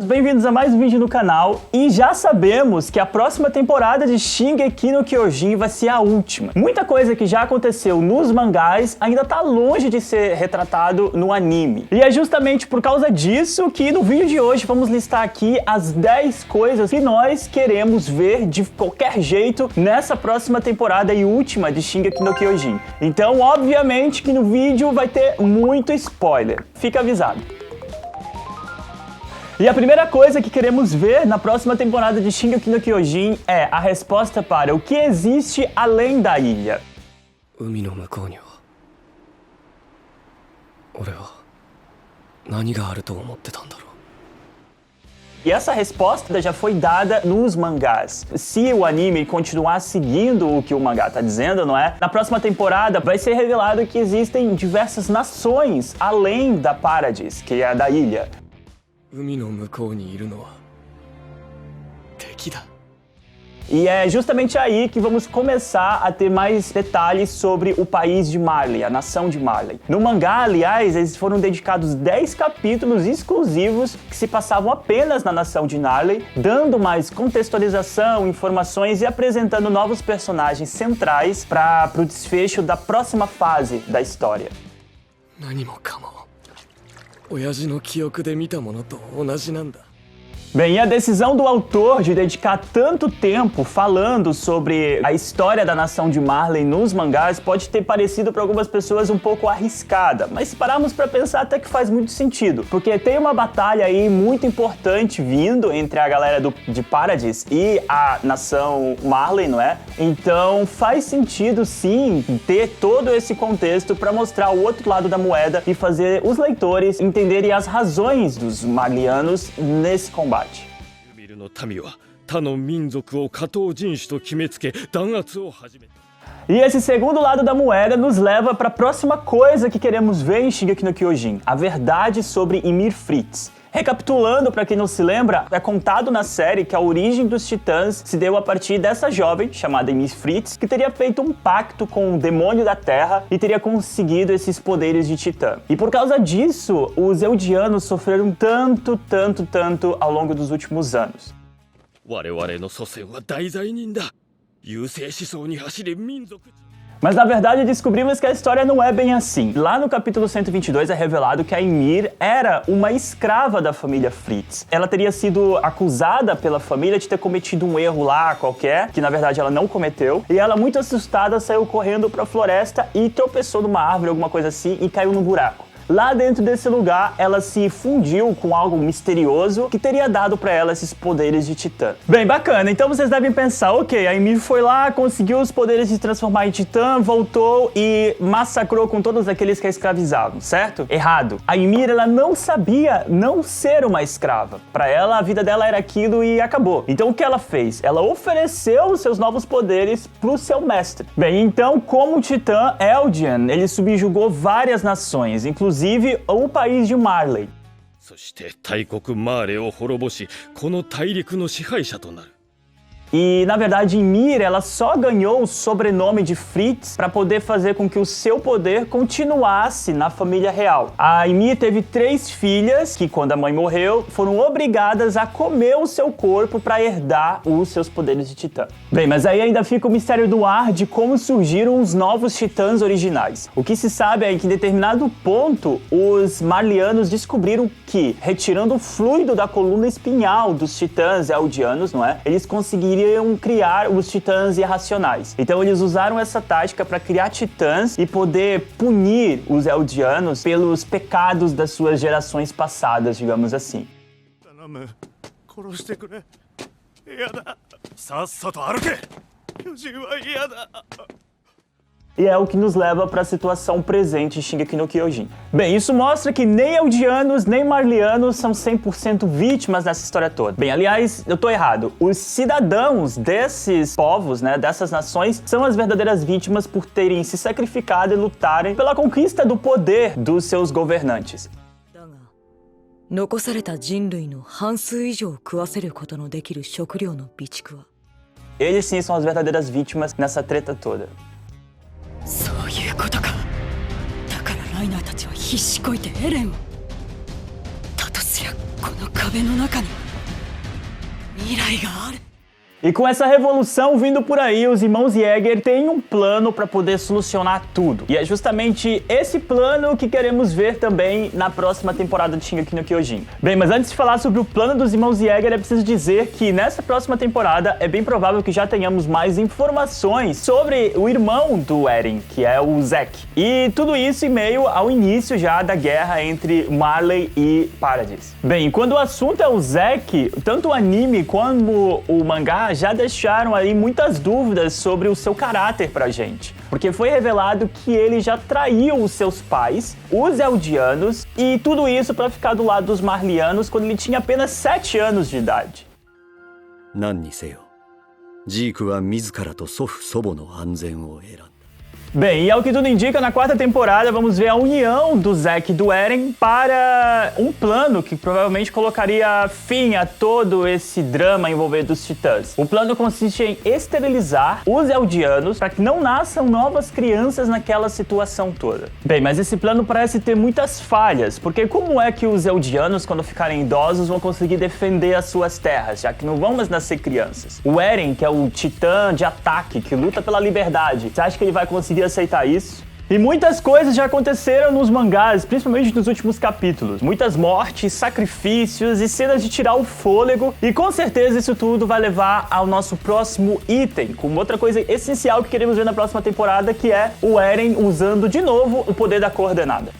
Bem-vindos a mais um vídeo no canal e já sabemos que a próxima temporada de Shingeki no Kyojin vai ser a última. Muita coisa que já aconteceu nos mangás ainda tá longe de ser retratado no anime. E é justamente por causa disso que no vídeo de hoje vamos listar aqui as 10 coisas que nós queremos ver de qualquer jeito nessa próxima temporada e última de Shingeki no Kyojin. Então, obviamente que no vídeo vai ter muito spoiler. Fica avisado. E a primeira coisa que queremos ver na próxima temporada de Shingeki no Kyojin é a resposta para o que existe além da ilha. E essa resposta já foi dada nos mangás. Se o anime continuar seguindo o que o mangá tá dizendo, não é? Na próxima temporada vai ser revelado que existem diversas nações além da Paradis, que é a da ilha. E é justamente aí que vamos começar a ter mais detalhes sobre o país de Marley, a nação de Marley. No mangá, aliás, eles foram dedicados 10 capítulos exclusivos que se passavam apenas na nação de Marley, dando mais contextualização, informações e apresentando novos personagens centrais para o desfecho da próxima fase da história. Bem, e a decisão do autor de dedicar tanto tempo falando sobre a história da nação de Marley nos mangás pode ter parecido para algumas pessoas um pouco arriscada, mas se pararmos para pensar até que faz muito sentido, porque tem uma batalha aí muito importante vindo entre a galera de Paradis e a nação Marley, não é? Então faz sentido sim ter todo esse contexto para mostrar o outro lado da moeda e fazer os leitores entenderem as razões dos marlianos nesse combate. E esse segundo lado da moeda nos leva para a próxima coisa que queremos ver em Shingeki no Kyojin, a verdade sobre Ymir Fritz. Recapitulando, para quem não se lembra, é contado na série que a origem dos titãs se deu a partir dessa jovem, chamada Ymir Fritz, que teria feito um pacto com o demônio da terra e teria conseguido esses poderes de titã. E por causa disso, os eldianos sofreram tanto ao longo dos últimos anos. Mas na verdade descobrimos que a história não é bem assim. Lá no capítulo 122 é revelado que a Ymir era uma escrava da família Fritz. Ela teria sido acusada pela família de ter cometido um erro lá qualquer, que na verdade ela não cometeu, e ela, muito assustada, saiu correndo pra floresta e tropeçou numa árvore, alguma coisa assim, e caiu num buraco. Lá dentro desse lugar, ela se fundiu com algo misterioso que teria dado pra ela esses poderes de titã. Bem, bacana. Então vocês devem pensar, ok, a Ymir foi lá, conseguiu os poderes de se transformar em titã, voltou e massacrou com todos aqueles que a escravizavam, certo? Errado. A Ymir, ela não sabia não ser uma escrava. Pra ela, a vida dela era aquilo e acabou. Então o que ela fez? Ela ofereceu os seus novos poderes pro seu mestre. Bem, então, como titã Eldian, ele subjugou várias nações, inclusive o país de Marley. E, na verdade, Ymir, ela só ganhou o sobrenome de Fritz para poder fazer com que o seu poder continuasse na família real. A Ymir teve 3 filhas que, quando a mãe morreu, foram obrigadas a comer o seu corpo para herdar os seus poderes de titã. Bem, mas aí ainda fica o mistério do ar de como surgiram os novos titãs originais. O que se sabe é que, em determinado ponto, os marlianos descobriram que, retirando o fluido da coluna espinhal dos titãs eldianos, não é? Eles conseguiriam criar os titãs irracionais. Então eles usaram essa tática para criar titãs e poder punir os eldianos pelos pecados das suas gerações passadas, digamos assim. E é o que nos leva para a situação presente de Shingeki no Kyojin. Bem, isso mostra que nem eldianos nem marlianos são 100% vítimas dessa história toda. Bem, aliás, eu tô errado. Os cidadãos desses povos, né, dessas nações, são as verdadeiras vítimas por terem se sacrificado e lutarem pela conquista do poder dos seus governantes. Eles sim são as verdadeiras vítimas nessa treta toda. そういうことか。だからライナーたちは必死こいてエレンを。だとすりゃこの壁の中に未来がある。 E com essa revolução vindo por aí, os irmãos Jäger têm um plano para poder solucionar tudo. E é justamente esse plano que queremos ver também na próxima temporada de Shingeki no Kyojin. Bem, mas antes de falar sobre o plano dos irmãos Jäger, é preciso dizer que nessa próxima temporada é bem provável que já tenhamos mais informações sobre o irmão do Eren, que é o Zack. E tudo isso em meio ao início já da guerra entre Marley e Paradis. Bem, quando o assunto é o Zack, tanto o anime como o mangá já deixaram aí muitas dúvidas sobre o seu caráter pra gente. Porque foi revelado que ele já traiu os seus pais, os Eldianos, e tudo isso pra ficar do lado dos Marlianos quando ele tinha apenas 7 anos de idade. 何にせよ、ジークは自らと祖父祖母の安全を選んだ。 Bem, e ao que tudo indica, na quarta temporada vamos ver a união do Zack e do Eren para um plano que provavelmente colocaria fim a todo esse drama envolvendo os titãs. O plano consiste em esterilizar os Eldianos para que não nasçam novas crianças naquela situação toda. Bem, mas esse plano parece ter muitas falhas, porque como é que os Eldianos, quando ficarem idosos, vão conseguir defender as suas terras, já que não vão mais nascer crianças? O Eren, que é o titã de ataque, que luta pela liberdade, você acha que ele vai conseguir aceitar isso? E muitas coisas já aconteceram nos mangás, principalmente nos últimos capítulos. Muitas mortes, sacrifícios e cenas de tirar o fôlego. E com certeza isso tudo vai levar ao nosso próximo item, com outra coisa essencial que queremos ver na próxima temporada, que é o Eren usando de novo o poder da coordenada.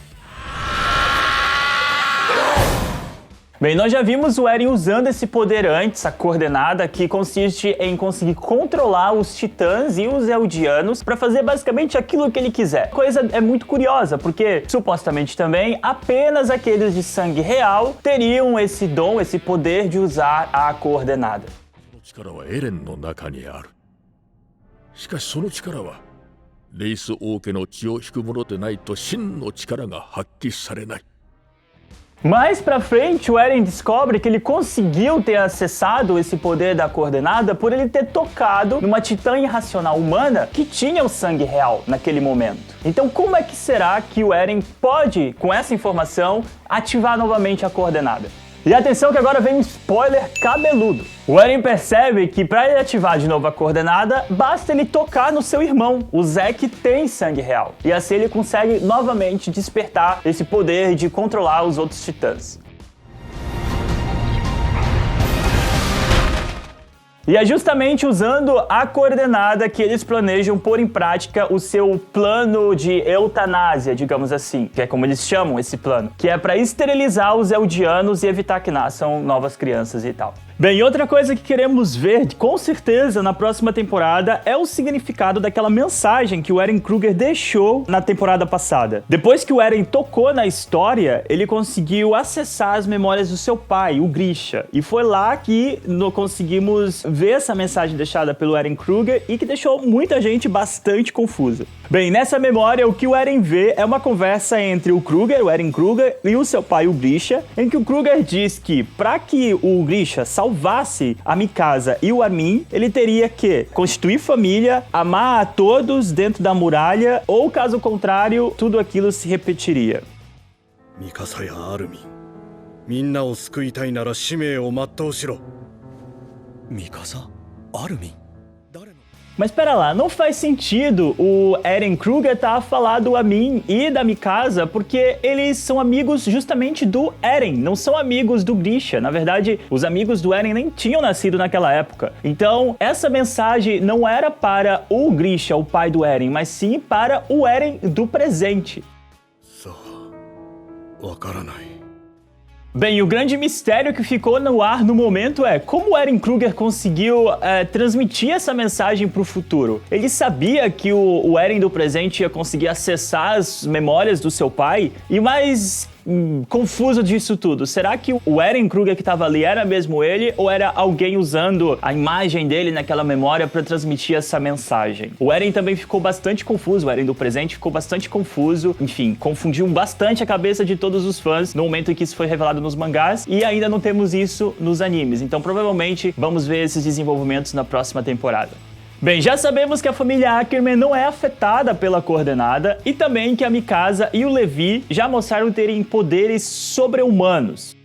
Bem, nós já vimos o Eren usando esse poder antes, a coordenada, que consiste em conseguir controlar os titãs e os eldianos para fazer basicamente aquilo que ele quiser. A coisa é muito curiosa, porque supostamente também apenas aqueles de sangue real teriam esse dom, esse poder de usar a coordenada. その力はエレンの中にある。しかしその力はレイス王家の血を引くものでないと真の力が発揮されない。 Mais pra frente, o Eren descobre que ele conseguiu ter acessado esse poder da coordenada por ele ter tocado numa titã irracional humana que tinha o sangue real naquele momento. Então, como é que será que o Eren pode, com essa informação, ativar novamente a coordenada? E atenção que agora vem um spoiler cabeludo. O Eren percebe que para ele ativar de novo a coordenada, basta ele tocar no seu irmão. O Zack tem sangue real. E assim ele consegue novamente despertar esse poder de controlar os outros titãs. E é justamente usando a coordenada que eles planejam pôr em prática o seu plano de eutanásia, digamos assim, que é como eles chamam esse plano, que é para esterilizar os eldianos e evitar que nasçam novas crianças e tal. Bem, outra coisa que queremos ver, com certeza, na próxima temporada é o significado daquela mensagem que o Eren Kruger deixou na temporada passada. Depois que o Eren tocou na história, ele conseguiu acessar as memórias do seu pai, o Grisha. E foi lá que nós conseguimos ver essa mensagem deixada pelo Eren Kruger e que deixou muita gente bastante confusa. Bem, nessa memória, o que o Eren vê é uma conversa entre o Eren Kruger, e o seu pai, o Grisha, em que o Kruger diz que, para que o Grisha salvasse a Mikasa e o Armin, ele teria que constituir família, amar a todos dentro da muralha, ou caso contrário, tudo aquilo se repetiria. ミカサやアルミン、みんなを救いたいなら使命を全うしろ。ミカサ、アルミン、誰の？ Mas pera lá, não faz sentido o Eren Kruger tá a falar do Armin e da Mikasa, porque eles são amigos justamente do Eren, não são amigos do Grisha. Na verdade, os amigos do Eren nem tinham nascido naquela época. Então, essa mensagem não era para o Grisha, o pai do Eren, mas sim para o Eren do presente. さあ、わからない。 Bem, o grande mistério que ficou no ar no momento é como o Eren Kruger conseguiu transmitir essa mensagem para o futuro. Ele sabia que o Eren do presente ia conseguir acessar as memórias do seu pai e mais confuso disso tudo. Será que o Eren Kruger que estava ali era mesmo ele ou era alguém usando a imagem dele naquela memória para transmitir essa mensagem? O Eren também ficou bastante confuso, o Eren do presente ficou bastante confuso, enfim, confundiu bastante a cabeça de todos os fãs no momento em que isso foi revelado nos mangás e ainda não temos isso nos animes, então provavelmente vamos ver esses desenvolvimentos na próxima temporada. Bem, já sabemos que a família Ackerman não é afetada pela coordenada e também que a Mikasa e o Levi já mostraram terem poderes sobre-humanos.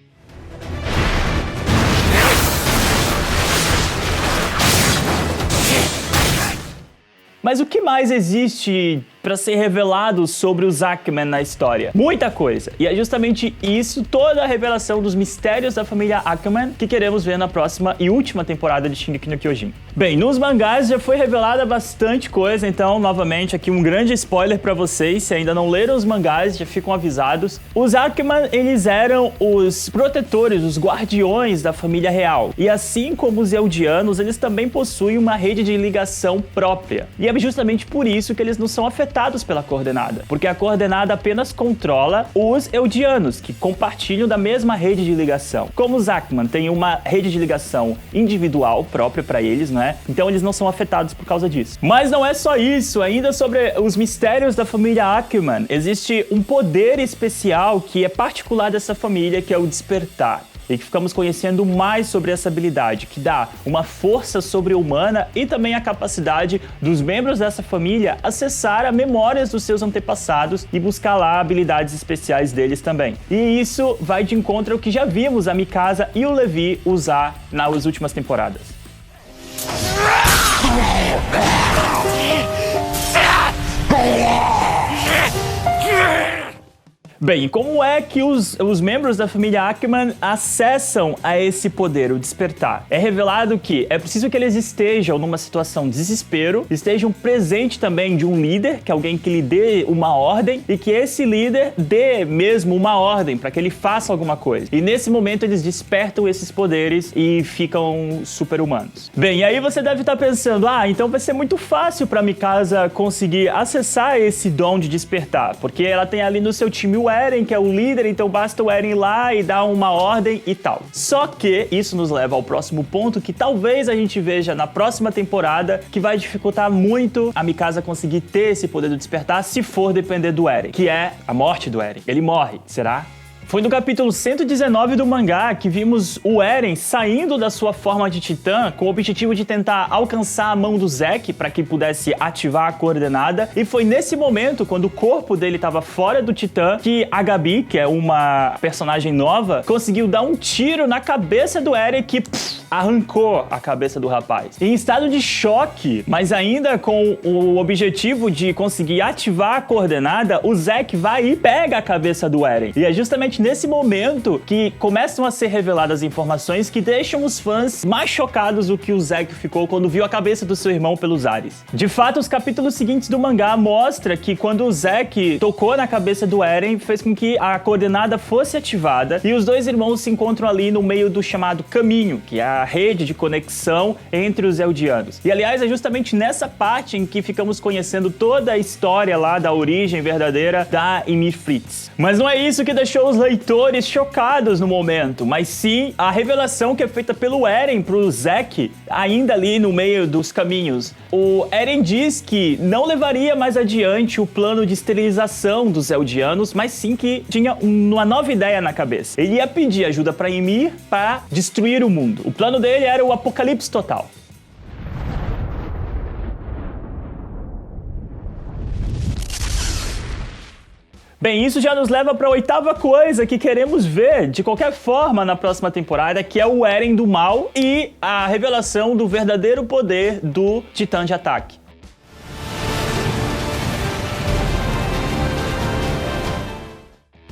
Mas o que mais existe para ser revelado sobre os Ackman na história? Muita coisa. E é justamente isso, toda a revelação dos mistérios da família Ackman, que queremos ver na próxima e última temporada de Shingeki no Kyojin. Bem, nos mangás já foi revelada bastante coisa, então, novamente, aqui um grande spoiler para vocês. Se ainda não leram os mangás, já ficam avisados. Os Ackman, eles eram os protetores, os guardiões da família real. E assim como os Eldianos, eles também possuem uma rede de ligação própria. E é justamente por isso que eles não são afetados pela Coordenada, porque a Coordenada apenas controla os Eldianos, que compartilham da mesma rede de ligação. Como os Ackman têm uma rede de ligação individual própria para eles, né? Então eles não são afetados por causa disso. Mas não é só isso, ainda sobre os mistérios da família Ackman, existe um poder especial que é particular dessa família, que é o Despertar. E que ficamos conhecendo mais sobre essa habilidade, que dá uma força sobre-humana e também a capacidade dos membros dessa família acessar as memórias dos seus antepassados e buscar lá habilidades especiais deles também. E isso vai de encontro ao que já vimos a Mikasa e o Levi usar nas últimas temporadas. Bem, como é que os membros da família Ackman acessam a esse poder, o Despertar? É revelado que é preciso que eles estejam numa situação de desespero, estejam presente também de um líder, que é alguém que lhe dê uma ordem, e que esse líder dê mesmo uma ordem para que ele faça alguma coisa. E nesse momento eles despertam esses poderes e ficam super-humanos. Bem, e aí você deve estar pensando, então vai ser muito fácil para Mikasa conseguir acessar esse dom de despertar, porque ela tem ali no seu time o Eren, que é o líder, então basta o Eren ir lá e dar uma ordem e tal. Só que isso nos leva ao próximo ponto, que talvez a gente veja na próxima temporada, que vai dificultar muito a Mikasa conseguir ter esse poder do despertar se for depender do Eren, que é a morte do Eren. Ele morre, será? Foi no capítulo 119 do mangá que vimos o Eren saindo da sua forma de titã com o objetivo de tentar alcançar a mão do Zack para que pudesse ativar a Coordenada. E foi nesse momento, quando o corpo dele estava fora do titã, que a Gabi, que é uma personagem nova, conseguiu dar um tiro na cabeça do Eren que arrancou a cabeça do rapaz. Em estado de choque, mas ainda com o objetivo de conseguir ativar a Coordenada, o Zack vai e pega a cabeça do Eren. E é justamente nesse momento que começam a ser reveladas informações que deixam os fãs mais chocados do que o Zack ficou quando viu a cabeça do seu irmão pelos ares. De fato, os capítulos seguintes do mangá mostram que quando o Zack tocou na cabeça do Eren, fez com que a Coordenada fosse ativada e os dois irmãos se encontram ali no meio do chamado caminho, que é a rede de conexão entre os Eldianos. E aliás, é justamente nessa parte em que ficamos conhecendo toda a história lá da origem verdadeira da Ymir Fritz. Mas não é isso que deixou os leitores chocados no momento, mas sim a revelação que é feita pelo Eren pro Zack, ainda ali no meio dos caminhos. O Eren diz que não levaria mais adiante o plano de esterilização dos Eldianos, mas sim que tinha uma nova ideia na cabeça. Ele ia pedir ajuda para Ymir para destruir o mundo. O plano dele era o apocalipse total. Bem, isso já nos leva para a oitava coisa que queremos ver, de qualquer forma, na próxima temporada, que é o Eren do mal e a revelação do verdadeiro poder do Titã de Ataque.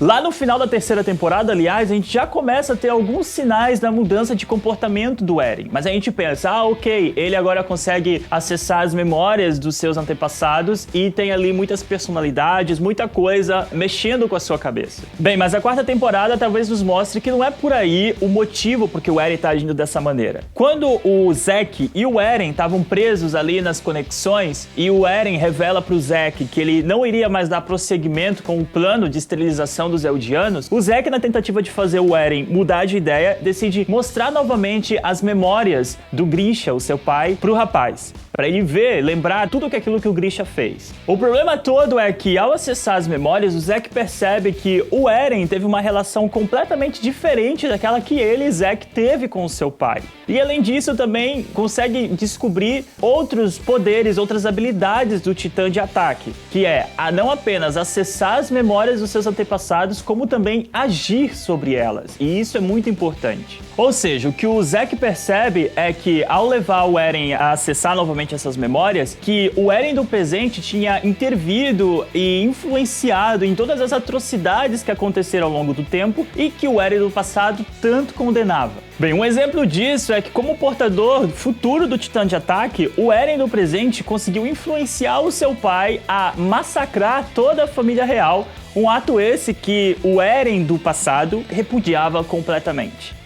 Lá no final da terceira temporada, aliás, a gente já começa a ter alguns sinais da mudança de comportamento do Eren. Mas a gente pensa, ok, ele agora consegue acessar as memórias dos seus antepassados e tem ali muitas personalidades, muita coisa mexendo com a sua cabeça. Bem, mas a quarta temporada talvez nos mostre que não é por aí o motivo porque o Eren tá agindo dessa maneira. Quando o Zack e o Eren estavam presos ali nas conexões e o Eren revela pro Zack que ele não iria mais dar prosseguimento com o plano de esterilização dos Eldianos, o Zack, na tentativa de fazer o Eren mudar de ideia, decide mostrar novamente as memórias do Grisha, o seu pai, pro rapaz. Pra ele ver, lembrar tudo aquilo que o Grisha fez. O problema todo é que, ao acessar as memórias, o Zack percebe que o Eren teve uma relação completamente diferente daquela que ele, Zack, teve com o seu pai. E além disso, também consegue descobrir outros poderes, outras habilidades do Titã de Ataque, que é a não apenas acessar as memórias dos seus antepassados, passados, como também agir sobre elas. E isso é muito importante. Ou seja, o que o Zack percebe é que, ao levar o Eren a acessar novamente essas memórias, que o Eren do presente tinha intervido e influenciado em todas as atrocidades que aconteceram ao longo do tempo e que o Eren do passado tanto condenava. Bem, um exemplo disso é que, como portador futuro do Titã de Ataque, o Eren do presente conseguiu influenciar o seu pai a massacrar toda a família real, um ato esse que o Eren do passado repudiava completamente.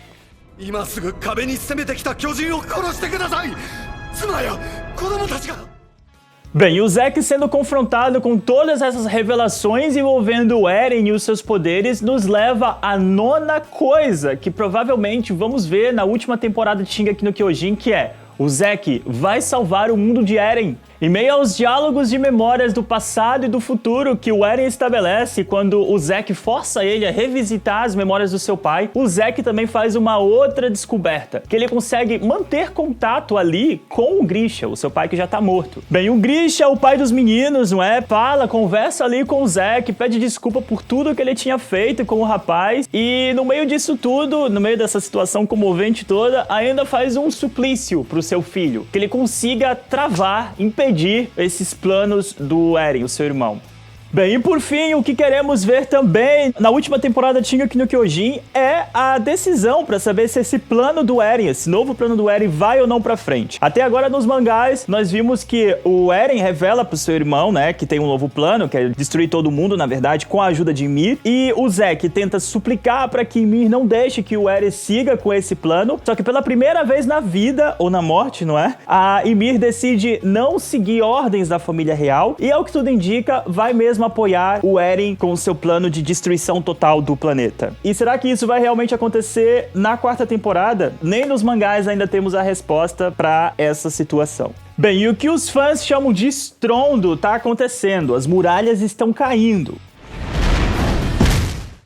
今すぐ壁に攻めてきた巨人を殺してください妻や子供たちが Bem, o Zack sendo confrontado com todas essas revelações envolvendo o Eren e os seus poderes nos leva à nona coisa que provavelmente vamos ver na última temporada de Shingeki no Kyojin, que é: o Zack vai salvar o mundo de Eren. Em meio aos diálogos de memórias do passado e do futuro que o Eren estabelece quando o Zack força ele a revisitar as memórias do seu pai, o Zack também faz uma outra descoberta, que ele consegue manter contato ali com o Grisha, o seu pai que já tá morto. Bem, o Grisha, o pai dos meninos, não é? Conversa ali com o Zack, pede desculpa por tudo que ele tinha feito com o rapaz e no meio disso tudo, no meio dessa situação comovente toda, ainda faz um suplício pro seu filho, que ele consiga travar, impedir esses planos do Eren, o seu irmão. Bem, e por fim, o que queremos ver também na última temporada de Shingeki no Kyojin é a decisão para saber se esse plano do Eren, esse novo plano do Eren, vai ou não pra frente. Até agora nos mangás, nós vimos que o Eren revela pro seu irmão, né, que tem um novo plano, que é destruir todo mundo, na verdade, com a ajuda de Ymir, e o Zack tenta suplicar para que Ymir não deixe que o Eren siga com esse plano, só que pela primeira vez na vida, ou na morte, não é? A Ymir decide não seguir ordens da família real, e ao que tudo indica, vai mesmo apoiar o Eren com o seu plano de destruição total do planeta. E será que isso vai realmente acontecer na quarta temporada? Nem nos mangás ainda temos a resposta para essa situação. Bem, e o que os fãs chamam de estrondo tá acontecendo, as muralhas estão caindo.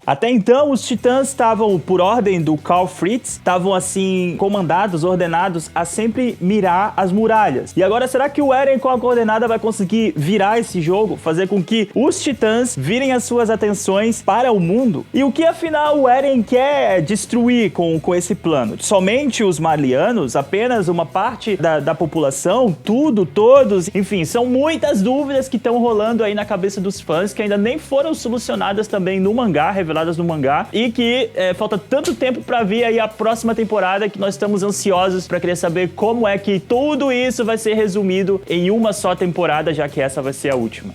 Até então, os titãs estavam, por ordem do Karl Fritz, estavam assim, comandados, ordenados a sempre mirar as muralhas. E agora, será que o Eren com a coordenada vai conseguir virar esse jogo? Fazer com que os titãs virem as suas atenções para o mundo? E o que, afinal, o Eren quer destruir com esse plano? Somente os Marlianos? Apenas uma parte da população? Tudo? Todos? Enfim, são muitas dúvidas que estão rolando aí na cabeça dos fãs, que ainda nem foram solucionadas também no mangá, reveladas no mangá, e que falta tanto tempo pra vir aí a próxima temporada que nós estamos ansiosos pra querer saber como é que tudo isso vai ser resumido em uma só temporada, já que essa vai ser a última.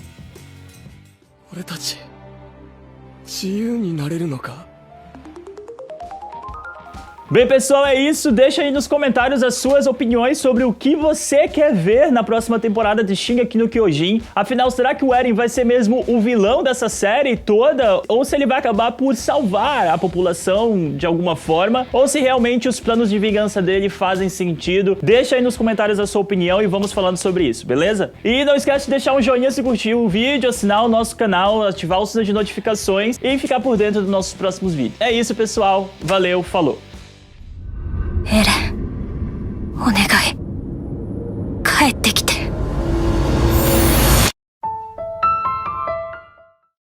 Bem, pessoal, é isso. Deixa aí nos comentários as suas opiniões sobre o que você quer ver na próxima temporada de Shingeki no Kyojin. Afinal, será que o Eren vai ser mesmo o vilão dessa série toda? Ou se ele vai acabar por salvar a população de alguma forma? Ou se realmente os planos de vingança dele fazem sentido? Deixa aí nos comentários a sua opinião e vamos falando sobre isso, beleza? E não esquece de deixar um joinha se curtir o vídeo, assinar o nosso canal, ativar o sino de notificações e ficar por dentro dos nossos próximos vídeos. É isso, pessoal. Valeu, falou! エレン、お願い。帰ってきて。